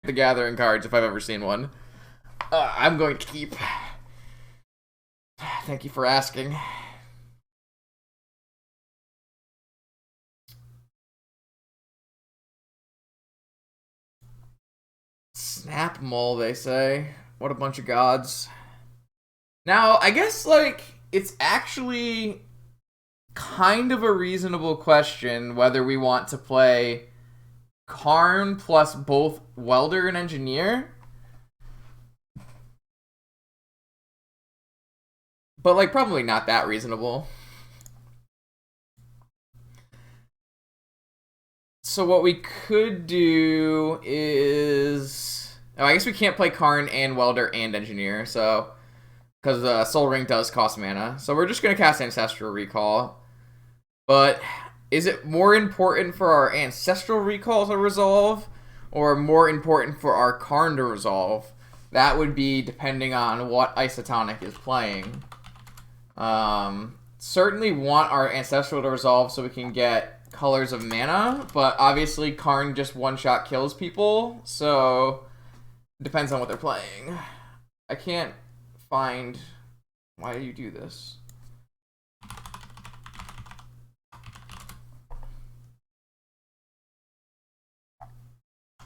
the Gathering cards if I've ever seen one. I'm going to keep. Thank you for asking. Snap Mole, they say. What a bunch of gods. Now, I guess, like, it's actually kind of a reasonable question whether we want to play Karn plus both Welder and Engineer. But, like, probably not that reasonable. So what we could do is... Oh, I guess we can't play Karn and Welder and Engineer, so... Because Soul Ring does cost mana. So we're just going to cast Ancestral Recall. But is it more important for our Ancestral Recall to resolve, or more important for our Karn to resolve? That would be depending on what Isotonic is playing. Certainly want our Ancestral to resolve so we can get Colors of Mana, but obviously Karn just one-shot kills people, so it depends on what they're playing. I can't find... Why do you do this?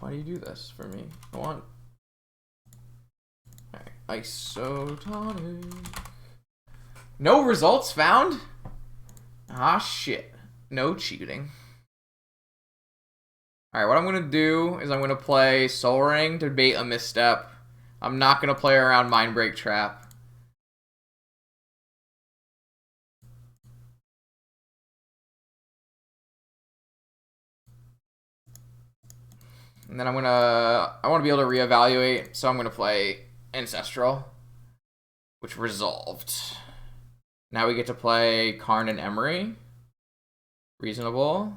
Why do you do this for me? I want... Alright, Isotonic. No results found? Ah, shit. No cheating. Alright, what I'm going to do is I'm going to play Soul Ring to bait a misstep. I'm not going to play around Mindbreak Trap. And then I want to be able to reevaluate, so I'm going to play Ancestral, which resolved. Now we get to play Karn and Emery. Reasonable.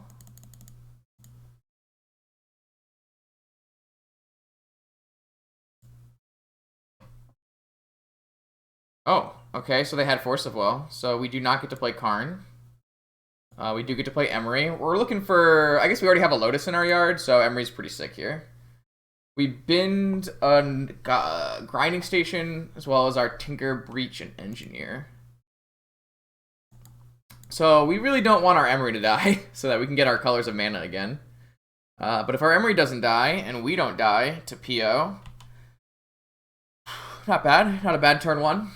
Oh, okay, so they had Force of Will. So we do not get to play Karn. We do get to play Emery. We're looking for... I guess we already have a Lotus in our yard, so Emery's pretty sick here. We bind a Grinding Station, as well as our Tinker, Breach, and Engineer. So we really don't want our Emery to die, so that we can get our Colors of Mana again. But if our Emery doesn't die, and we don't die to PO... Not bad. Not a bad turn one.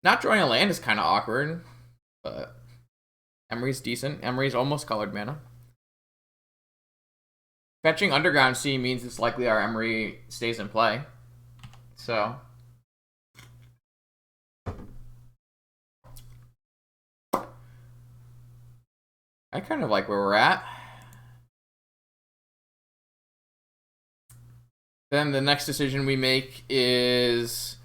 Not drawing a land is kind of awkward, but Emery's decent. Emery's almost colored mana. Fetching Underground Sea means it's likely our Emery stays in play. So... I kind of like where we're at. Then the next decision we make is...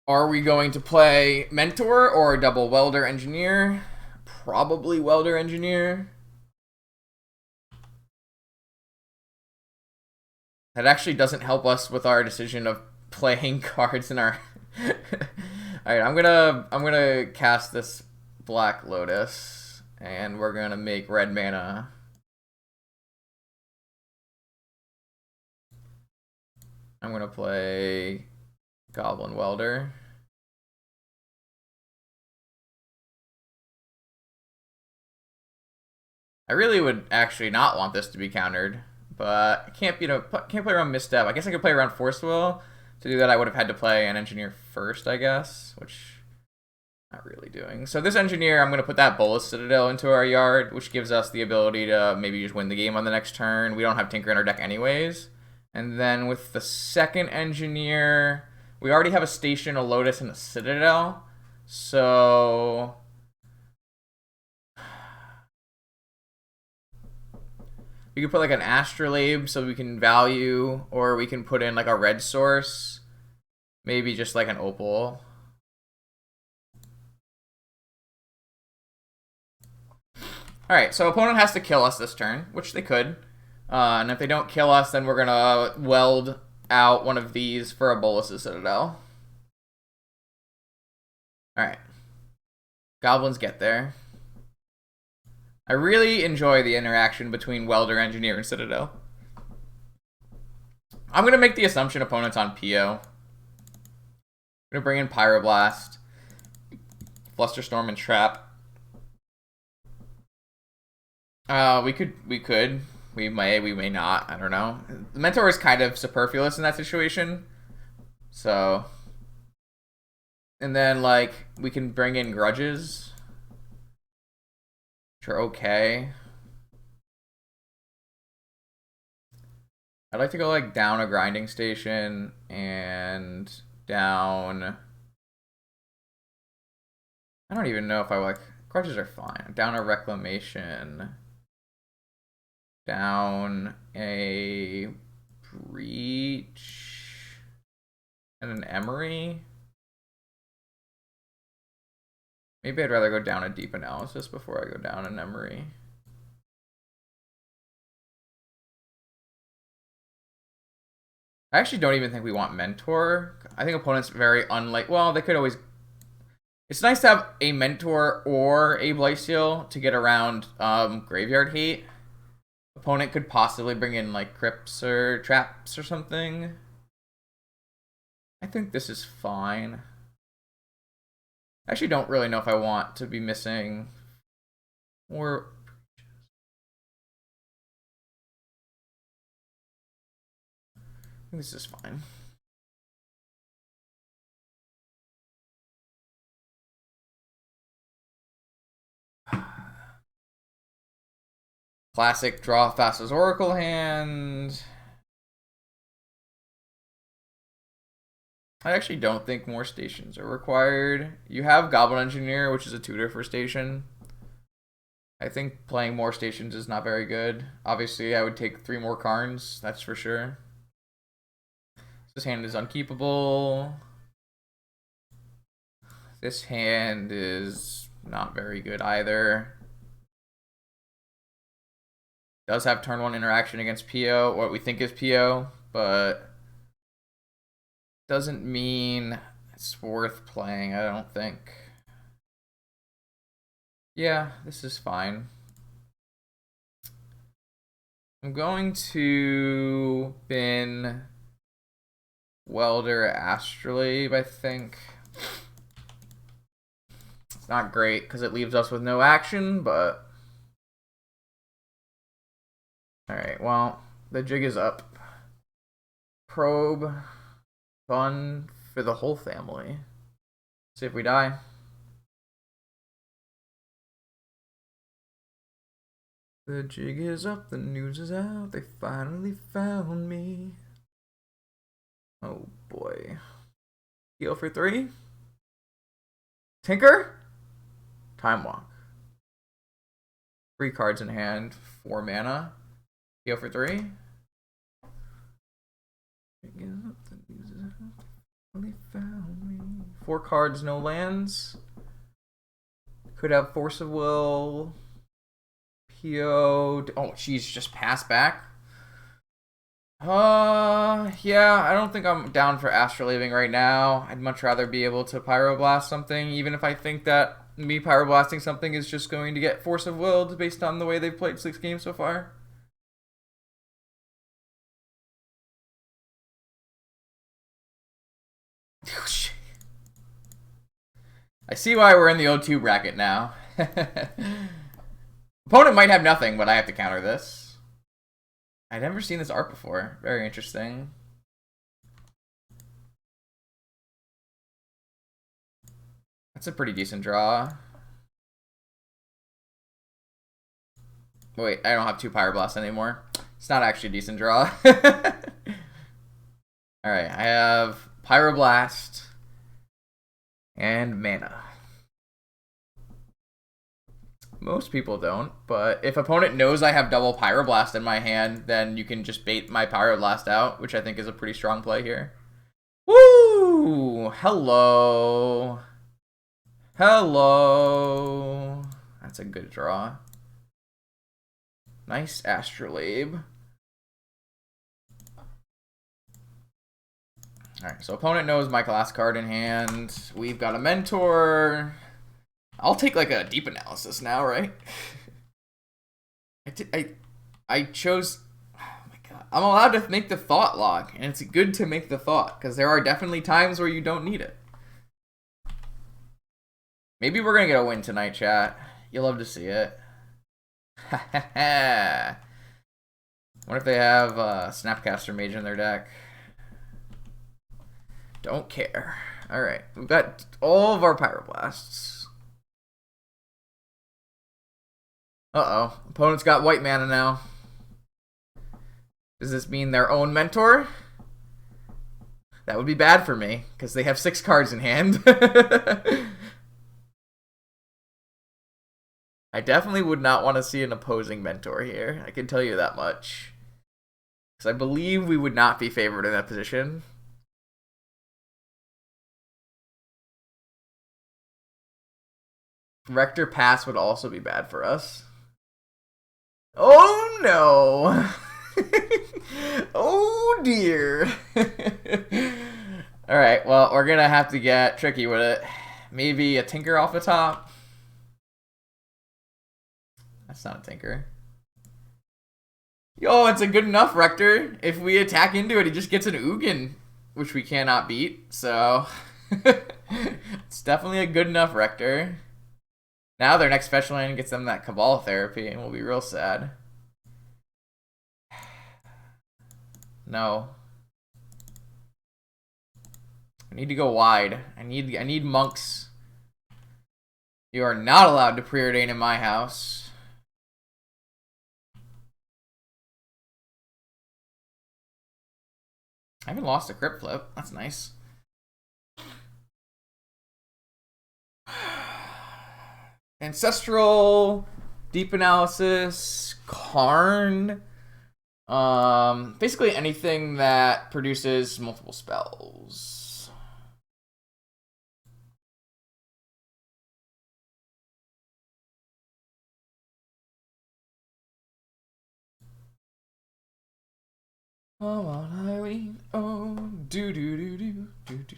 Are we going to play Mentor or double Welder Engineer? Probably Welder Engineer. That actually doesn't help us with our decision of playing cards in our... Alright, I'm gonna cast this Black Lotus, and we're gonna make red mana. I'm gonna play Goblin Welder. I really would actually not want this to be countered, but I can't play around Misstep. I guess I could play around Force Will. To do that, I would have had to play an Engineer first, I guess, which I'm not really doing. So this Engineer, I'm going to put that Bolas Citadel into our yard, which gives us the ability to maybe just win the game on the next turn. We don't have Tinker in our deck anyways. And then with the second Engineer, we already have a Station, a Lotus, and a Citadel. So... we could put like an Astrolabe so we can value, or we can put in like a red source. Maybe just like an Opal. Alright, so opponent has to kill us this turn, which they could. And if they don't kill us, then we're going to weld out one of these for a Bolas' Citadel. Alright. Goblins get there. I really enjoy the interaction between Welder, Engineer, and Citadel. I'm gonna make the assumption opponent's on PO. I'm gonna bring in Pyroblast, Flusterstorm, and Trap. We could. We may not. I don't know. The Mentor is kind of superfluous in that situation. So. And then, like, we can bring in Grudges. Which are okay. I'd like to go, like, down a Grinding Station and down... I don't even know if I like... Grudges are fine. Down a Reclamation. Down a Breach. And an Emery. Maybe I'd rather go down a Deep Analysis before I go down an Emery. I actually don't even think we want Mentor. I think opponents very unlike... Well, they could always... It's nice to have a Mentor or a Blightsteel to get around Graveyard Hate. Opponent could possibly bring in, like, Crypts or Traps or something. I think this is fine. I actually don't really know if I want to be missing more... I think this is fine. Classic draw fast as Oracle hand. I actually don't think more stations are required. You have Goblin Engineer, which is a tutor for station. I think playing more stations is not very good. Obviously, I would take 3 more Karns, that's for sure. This hand is unkeepable. This hand is not very good either. Does have turn 1 interaction against PO, what we think is PO, but doesn't mean it's worth playing, I don't think. Yeah, this is fine. I'm going to bin Welder Astrolabe, I think. It's not great because it leaves us with no action, but... Alright, well, the jig is up. Probe. Fun for the whole family. See if we die. The jig is up, the news is out, they finally found me. Oh boy. Heal for 3. Tinker? Time Walk. 3 cards in hand, 4 mana. Heal for 3. 4 cards, no lands. Could have Force of Will. PO. Oh, geez, just pass back. Yeah, I don't think I'm down for Astrolabing right now. I'd much rather be able to Pyroblast something, even if I think that me Pyroblasting something is just going to get Force of Willed based on the way they've played 6 games so far. I see why we're in the O2 bracket now. Opponent might have nothing, but I have to counter this. I'd never seen this art before. Very interesting. That's a pretty decent draw. Wait, I don't have 2 Pyroblasts anymore. It's not actually a decent draw. Alright, I have Pyroblast and mana. Most people don't, but if opponent knows I have double Pyroblast in my hand, then you can just bait my Pyroblast out, which I think is a pretty strong play here. Woo! Hello. Hello. That's a good draw. Nice Astrolabe. Alright, so opponent knows my last card in hand. We've got a Mentor. I'll take like a Deep Analysis now, right? I chose... Oh my god. I'm allowed to make the thought log, and it's good to make the thought, because there are definitely times where you don't need it. Maybe we're going to get a win tonight, chat. You'll love to see it. What if they have Snapcaster Mage in their deck? Don't care. Alright, we've got all of our Pyroblasts. Uh-oh. Opponent's got white mana now. Does this mean their own mentor? That would be bad for me, because they have 6 cards in hand. I definitely would not want to see an opposing mentor here. I can tell you that much. Because I believe we would not be favored in that position. Rector pass would also be bad for us. Oh no! Oh dear! Alright, well, we're gonna have to get tricky with it. Maybe a Tinker off the top. That's not a Tinker. Yo, it's a good enough Rector. If we attack into it, he just gets an Ugin, which we cannot beat, so... It's definitely a good enough Rector. Now their next special land gets them that Cabal therapy, and we'll be real sad. No. I need to go wide. I need monks. You are not allowed to preordain in my house. I haven't lost a crypt flip. That's nice. Ancestral, Deep Analysis, Karn. Basically anything that produces multiple spells. Oh, on I leave. Oh, do do do do do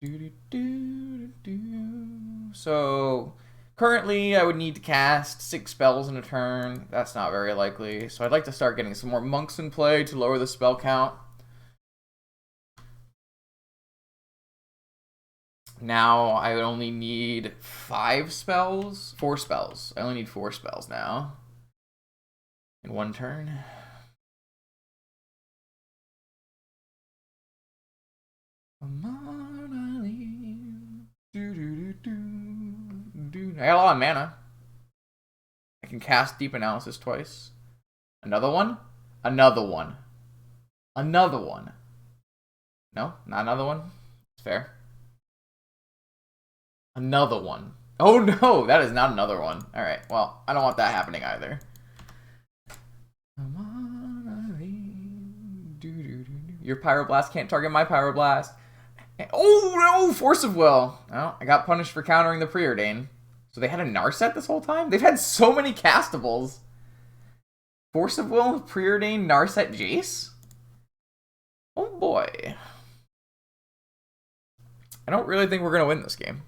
do do do. So currently I would need to cast 6 spells in a turn. That's not very likely. So I'd like to start getting some more monks in play to lower the spell count. Now I would only need 5 spells. 4 spells. I only need 4 spells now. In one turn. I got a lot of mana. I can cast Deep Analysis twice. Another one? Another one. Another one. No? Not another one? It's fair. Another one. Oh no! That is not another one. Alright, well, I don't want that happening either. Your Pyroblast can't target my Pyroblast. Oh no! Force of Will! Oh, I got punished for countering the Preordain. So they had a Narset this whole time? They've had so many castables. Force of Will, Preordain, Narset, Jace? Oh boy. I don't really think we're going to win this game.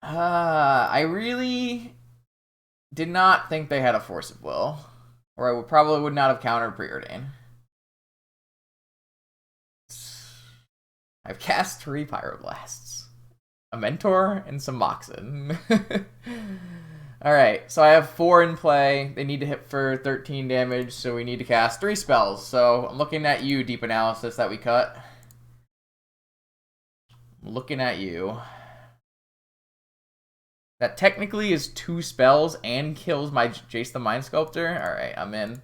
I really did not think they had a Force of Will. Or I probably would not have countered Preordain. I've cast 3 Pyroblasts. A Mentor and some Moxen. Alright, so I have 4 in play. They need to hit for 13 damage, so we need to cast 3 spells. So I'm looking at you, Deep Analysis, that we cut. I'm looking at you. That technically is 2 spells and kills my Jace the Mind Sculptor. Alright, I'm in.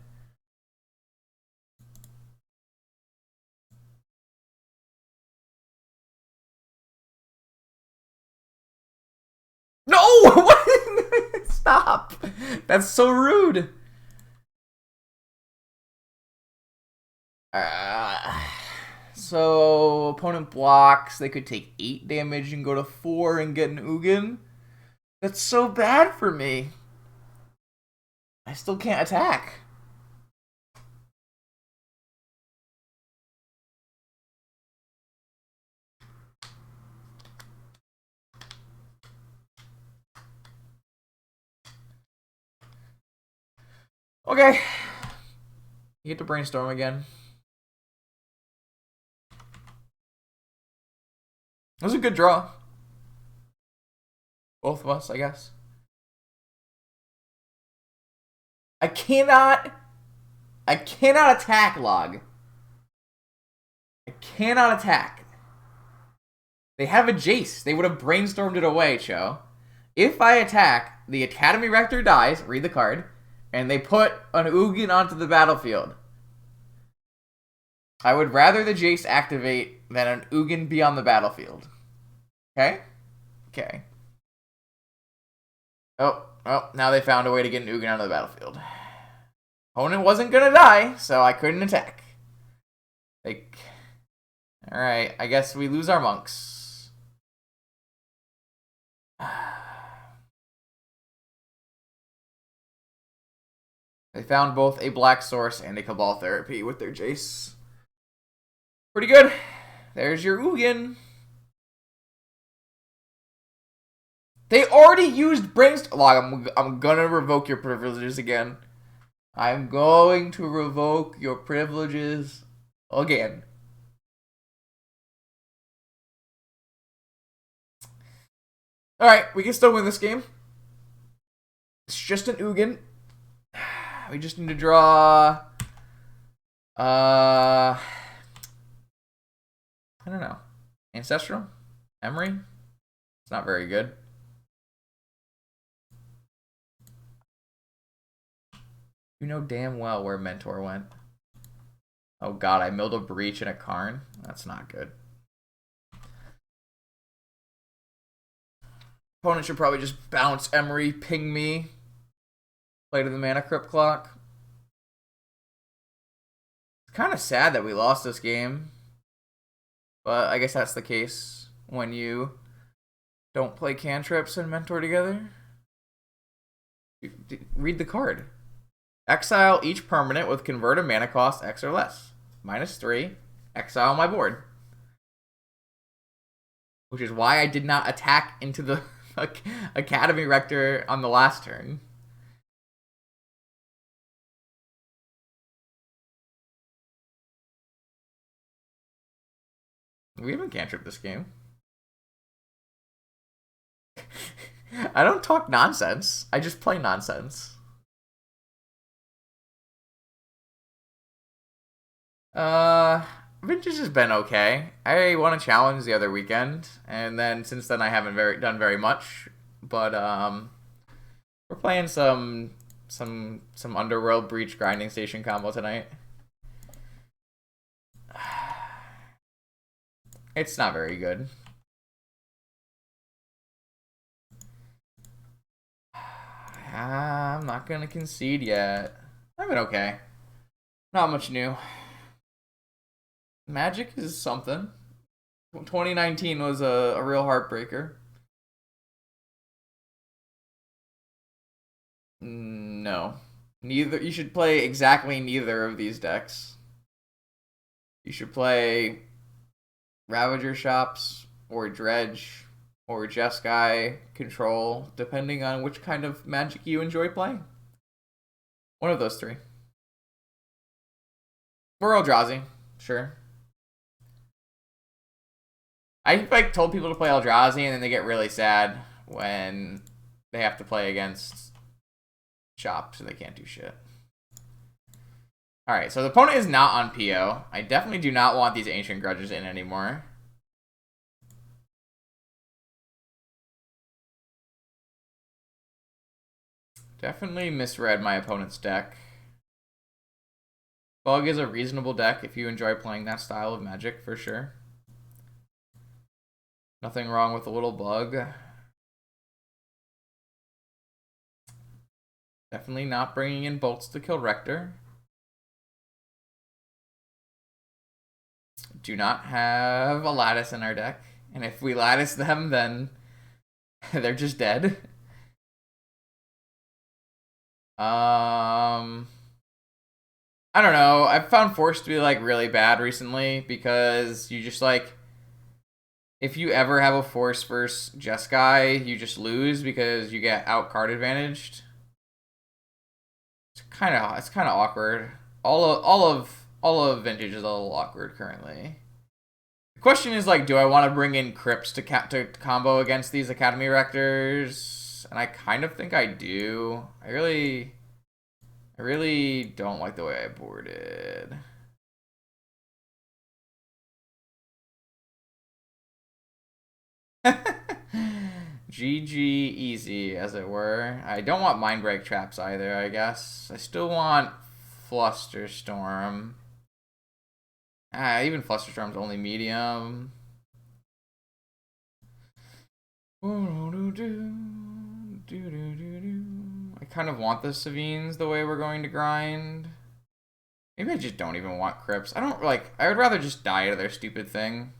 No! What? Stop! That's so rude. So opponent blocks. They could take 8 damage and go to 4 and get an Ugin. That's so bad for me. I still can't attack. Okay. You get to brainstorm again. It was a good draw. Both of us, I guess. I cannot attack log. I cannot attack. They have a Jace. They would have brainstormed it away, Cho. If I attack, the Academy Rector dies, read the card, and they put an Ugin onto the battlefield. I would rather the Jace activate than an Ugin be on the battlefield. Okay? Okay. Oh, now they found a way to get an Ugin onto the battlefield. Opponent wasn't gonna die, so I couldn't attack. Like, alright, I guess we lose our monks. They found both a Black Source and a Cabal Therapy with their Jace. Pretty good. There's your Ugin. They already used Brainstorm. I'm gonna revoke your privileges again. I'm going to revoke your privileges again. Alright, we can still win this game. It's just an Ugin. We just need to draw... I don't know. Ancestral? Emery? It's not very good. You know damn well where Mentor went. Oh god, I milled a Breach and a Karn? That's not good. Opponent should probably just bounce Emery, ping me. Play to the Mana Crypt Clock. It's kind of sad that we lost this game. But I guess that's the case when you don't play cantrips and Mentor together. Read the card. Exile each permanent with converted mana cost X or less. -3. Exile my board. Which is why I did not attack into the Academy Rector on the last turn. We haven't cantripped this game. I don't talk nonsense. I just play nonsense. Vintage has been okay. I won a challenge the other weekend, and then since then I haven't done very much. But we're playing some Underworld Breach grinding station combo tonight. It's not very good. I'm not gonna concede yet. I've been okay. Not much new. Magic is something. 2019 was a real heartbreaker. No. Neither. You should play exactly neither of these decks. You should play Ravager Shops or Dredge or Jeskai Control, depending on which kind of Magic you enjoy playing. One of those three. Or Eldrazi, sure. I like told people to play Eldrazi and then they get really sad when they have to play against Shop, so they can't do shit. Alright, so the opponent is not on PO. I definitely do not want these Ancient Grudges in anymore. Definitely misread my opponent's deck. Bug is a reasonable deck if you enjoy playing that style of Magic, for sure. Nothing wrong with a little Bug. Definitely not bringing in bolts to kill Rector. Do not have a Lattice in our deck. And if we Lattice them, then they're just dead. I don't know. I've found Force to be like really bad recently because you just like, if you ever have a Force versus Jeskai, you just lose because you get out card advantaged. It's it's kind of awkward. All of Vintage is a little awkward currently. The question is like, do I want to bring in Crypts to combo against these Academy Rectors? And I kind of think I do. I really don't like the way I boarded. GG easy, as it were. I don't want Mind Break traps either, I guess. I still want Flusterstorm. Even Flusterstorm's only medium. I kind of want the Savines the way we're going to grind. Maybe I just don't even want Crypts. I don't like. I would rather just die to their stupid thing.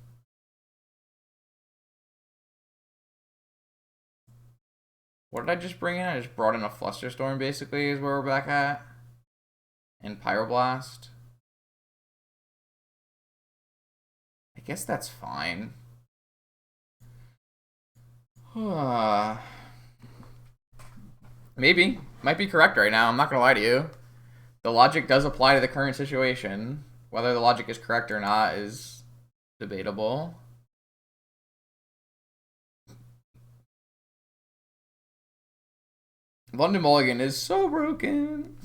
What did I just bring in? I just brought in a Flusterstorm, basically, is where we're back at. And Pyroblast. I guess that's fine. Maybe. Might be correct right now. I'm not gonna lie to you. The logic does apply to the current situation. Whether the logic is correct or not is debatable. London Mulligan is so broken.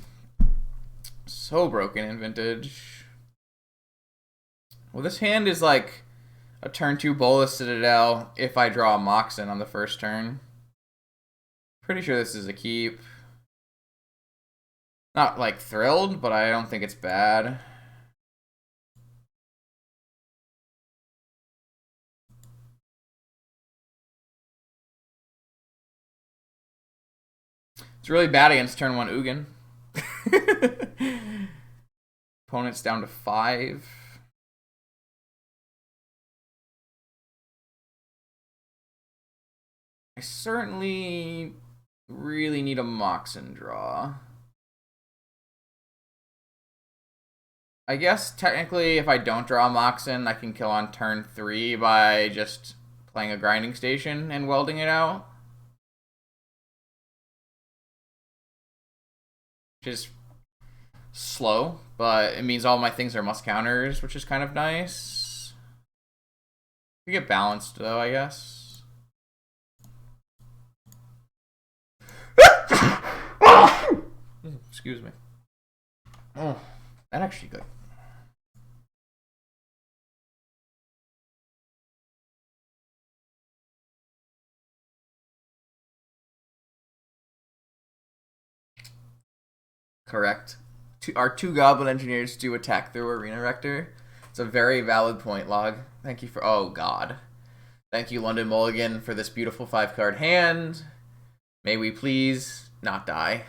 So broken in Vintage. Well, this hand is like a turn 2 Bolas Citadel if I draw a Moxen on the first turn. Pretty sure this is a keep. Not like thrilled, but I don't think it's bad. It's really bad against turn 1 Ugin. Opponent's down to 5. I certainly really need a Moxen draw. I guess technically if I don't draw a Moxen, I can kill on turn 3 by just playing a grinding station and welding it out. Which is slow, but it means all my things are must counters, which is kind of nice. We get balanced though, I guess. Excuse me. Oh, that actually good. Correct. Our 2 Goblin Engineers do attack through Arena Rector. It's a very valid point, Log. Thank you for... Oh, God. Thank you, London Mulligan, for this beautiful 5-card hand. May we please not die.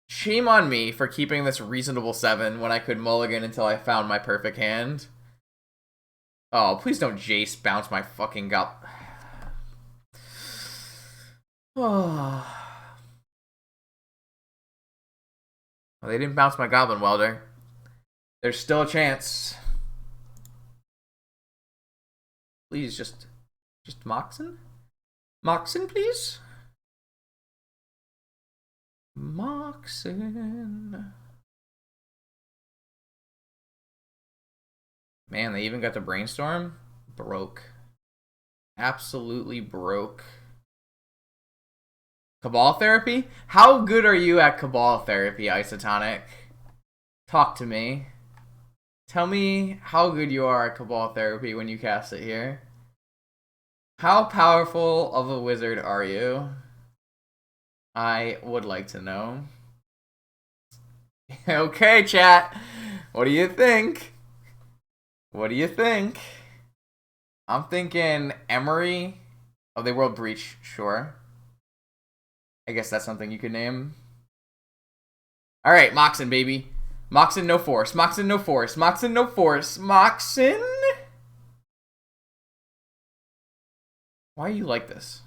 Shame on me for keeping this reasonable 7 when I could mulligan until I found my perfect hand. Oh, please don't Jace bounce my fucking Oh. Well, they didn't bounce my Goblin Welder. There's still a chance. Please, just Moxen? Moxen, please? Moxen. Man, they even got the Brainstorm? Broke. Absolutely broke. Cabal Therapy? How good are you at Cabal Therapy, Isotonic? Talk to me. Tell me how good you are at Cabal Therapy when you cast it here. How powerful of a wizard are you? I would like to know. Okay, chat. What do you think? What do you think? I'm thinking Emery. Oh, they World Breach, sure. I guess that's something you could name. Alright, Moxen, baby. Moxen, no force. Moxen, no force. Moxen, no force. Moxen? Why are you like this?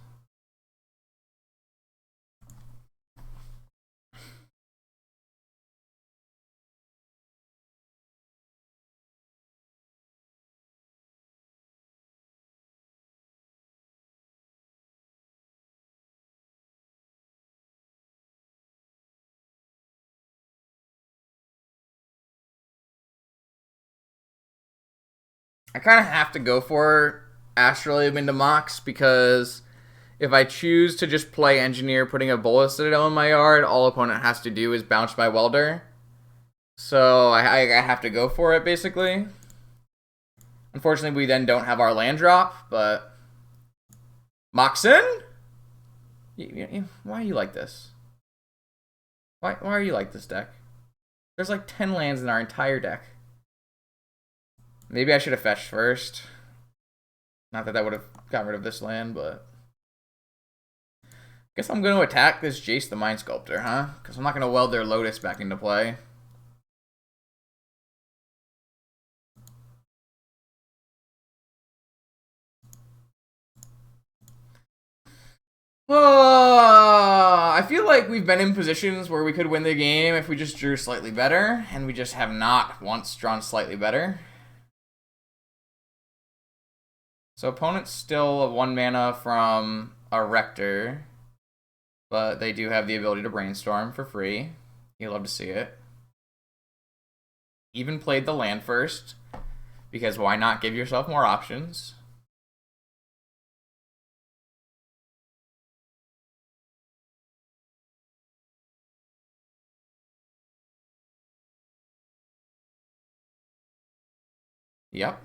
I kind of have to go for Astrolabe into Mox because if I choose to just play Engineer putting a Bola Citadel in my yard, all opponent has to do is bounce my Welder. So I have to go for it, basically. Unfortunately, we then don't have our land drop, but... Moxen? Why are you like this? Why are you like this deck? There's like 10 lands in our entire deck. Maybe I should have fetched first. Not that that would have got rid of this land, but... Guess I'm going to attack this Jace the Mind Sculptor, huh? Because I'm not going to weld their Lotus back into play. I feel like we've been in positions where we could win the game if we just drew slightly better, and we just have not once drawn slightly better. So opponent's still a 1 mana from a Rector, but they do have the ability to Brainstorm for free. You'll love to see it. Even played the land first, because why not give yourself more options? Yep.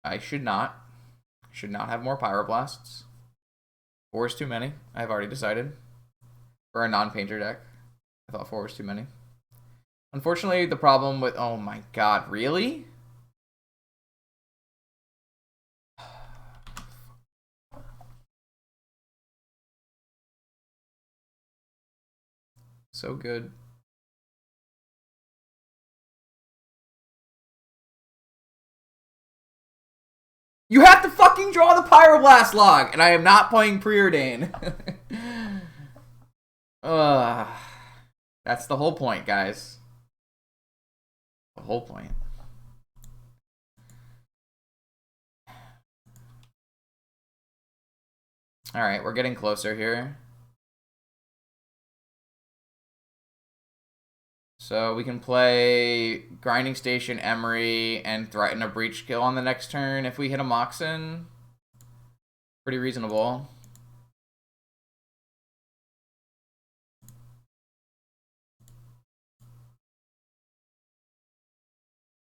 I should not have more Pyroblasts. 4 is too many. I've already decided. For a non-painter deck. I thought 4 was too many. Unfortunately, the problem with... Oh my god, really? So good. You have to fucking draw the Pyroblast log, and I am not playing Preordain. That's the whole point, guys. The whole point. Alright, we're getting closer here. So we can play Grinding Station, Emery, and threaten a Breach kill on the next turn if we hit a Moxen. Pretty reasonable.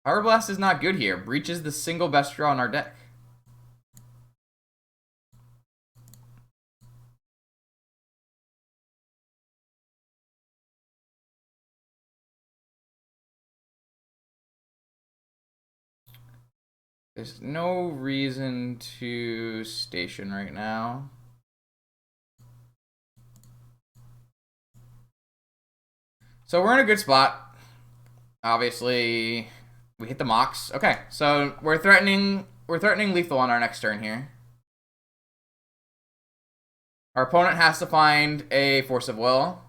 Pyroblast is not good here. Breach is the single best draw in our deck. There's no reason to station right now. So we're in a good spot. Obviously, we hit the Mox. Okay, so we're threatening lethal on our next turn here. Our opponent has to find a Force of Will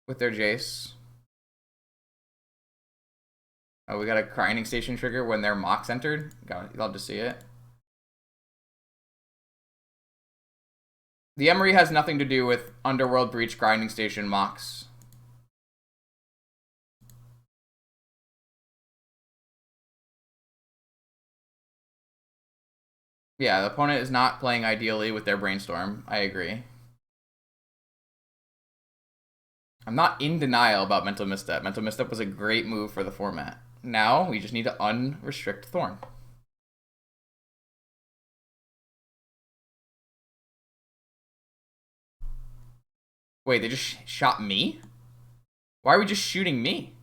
with their Jace. Oh, we got a Grinding Station trigger when their Mox entered. Love to see it. The Emery has nothing to do with Underworld Breach, Grinding Station, Mox. Yeah, the opponent is not playing ideally with their Brainstorm. I agree. I'm not in denial about Mental Misstep. Mental Misstep was a great move for the format. Now, we just need to unrestrict Thorn. Wait, they just shot me? Why are we just shooting me?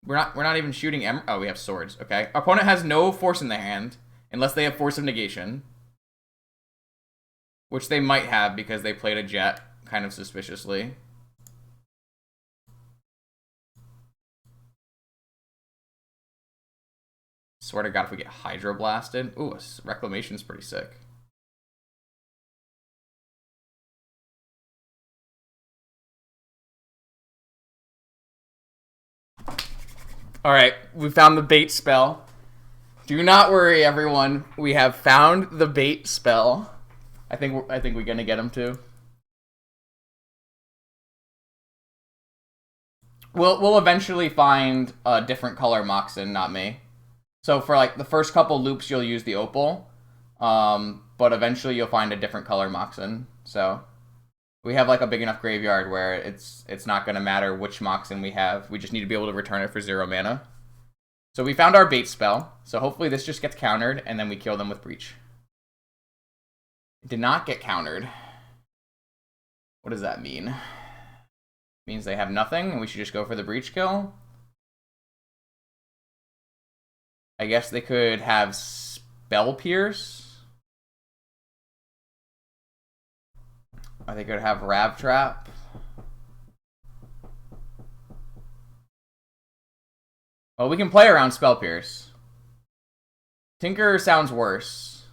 We're not even shooting oh, we have swords. Okay. Our opponent has no force in their hand unless they have Force of Negation. Which they might have because they played a Jet kind of suspiciously. Swear to God, if we get Hydroblasted. Ooh, Reclamation's pretty sick. Alright, we found the bait spell. Do not worry, everyone. We have found the bait spell. I think we're gonna get him too. We'll eventually find a different color Moxen, not me. So for like the first couple loops, you'll use the opal, but eventually you'll find a different color Moxen. So we have like a big enough graveyard where it's not gonna matter which Moxen we have. We just need to be able to return it for 0 mana. So we found our bait spell. So hopefully this just gets countered and then we kill them with Breach. It did not get countered. What does that mean? It means they have nothing and we should just go for the Breach kill. I guess they could have Spell Pierce. Or they could have Rav Trap. Well, we can play around Spell Pierce. Tinker sounds worse.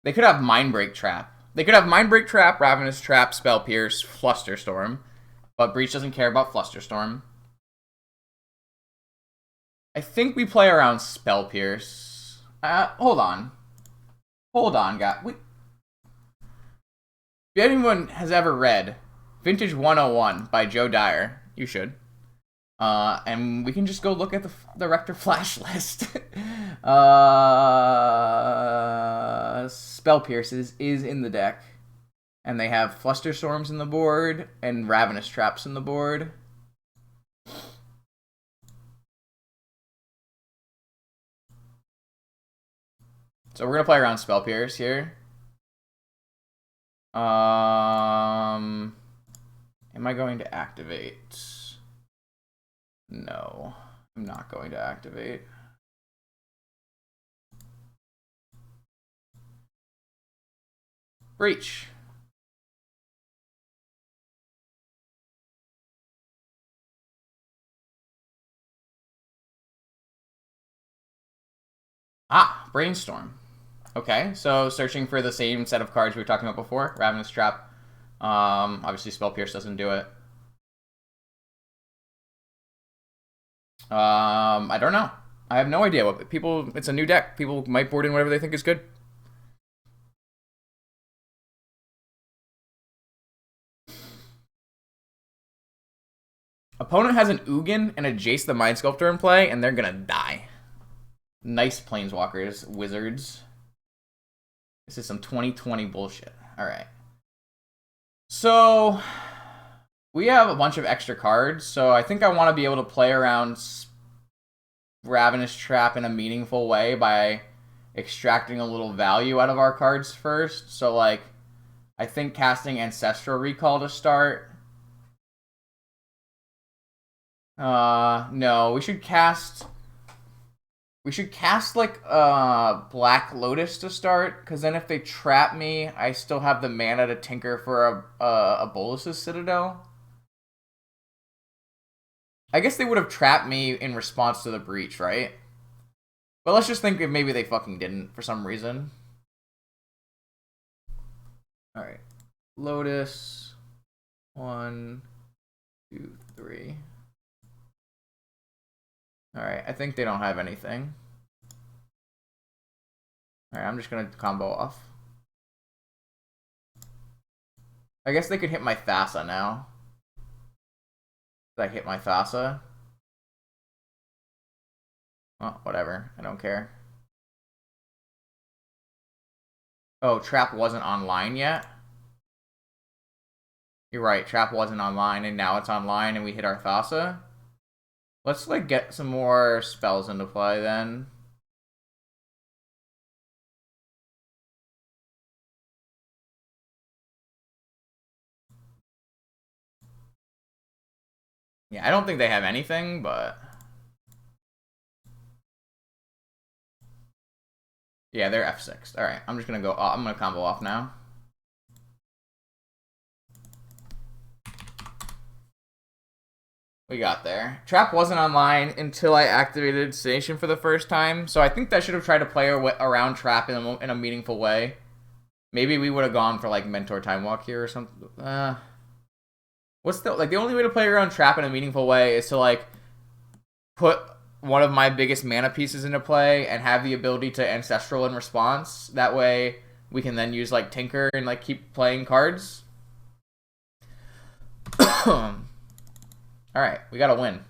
They could have Mindbreak Trap. They could have Mindbreak Trap, Ravenous Trap, Spell Pierce, Flusterstorm. But Breach doesn't care about Flusterstorm. I think we play around Spell Pierce. Hold on. Hold on, guys. If anyone has ever read Vintage 101 by Joe Dyer, you should. And we can just go look at the Rector Flash list. Spell Pierce is in the deck. And they have Flusterstorms in the board and Ravenous Traps in the board. So we're gonna play around Spell Pierce here. Am I going to activate? No, I'm not going to activate. Breach. Brainstorm. Okay, so searching for the same set of cards we were talking about before. Ravenous Trap. Obviously Spell Pierce doesn't do it. I don't know. I have no idea what people. It's a new deck. People might board in whatever they think is good. Opponent has an Ugin and a Jace the Mind Sculptor in play, and they're gonna die. Nice Planeswalkers, Wizards. This is some 2020 bullshit. Alright. So, we have a bunch of extra cards, so I think I want to be able to play around Ravenous Trap in a meaningful way by extracting a little value out of our cards first. So, like, I think casting Ancestral Recall to start. No, we should cast like Black Lotus to start, because then if they trap me, I still have the mana to tinker for a Bolas's Citadel. I guess they would have trapped me in response to the Breach, right? But let's just think if maybe they fucking didn't for some reason. Alright. Lotus. 1, 2, 3. Alright, I think they don't have anything. Alright, I'm just gonna combo off. I guess they could hit my Thassa now. Did I hit my Thassa? Oh, whatever. I don't care. Oh, Trap wasn't online yet? You're right, Trap wasn't online, and now it's online, and we hit our Thassa? Let's, like, get some more spells into play, then. Yeah, I don't think they have anything, but... Yeah, they're F6. Alright, I'm just gonna go... I'm gonna combo off now. We got there. Trap wasn't online until I activated Station for the first time, so I think I should have tried to play around Trap in a meaningful way. Maybe we would have gone for, like, Mentor Time Walk here or something. What's the... Like, the only way to play around Trap in a meaningful way is to, like, put one of my biggest mana pieces into play and have the ability to Ancestral in response. That way, we can then use, like, Tinker and, like, keep playing cards. All right, we got to win.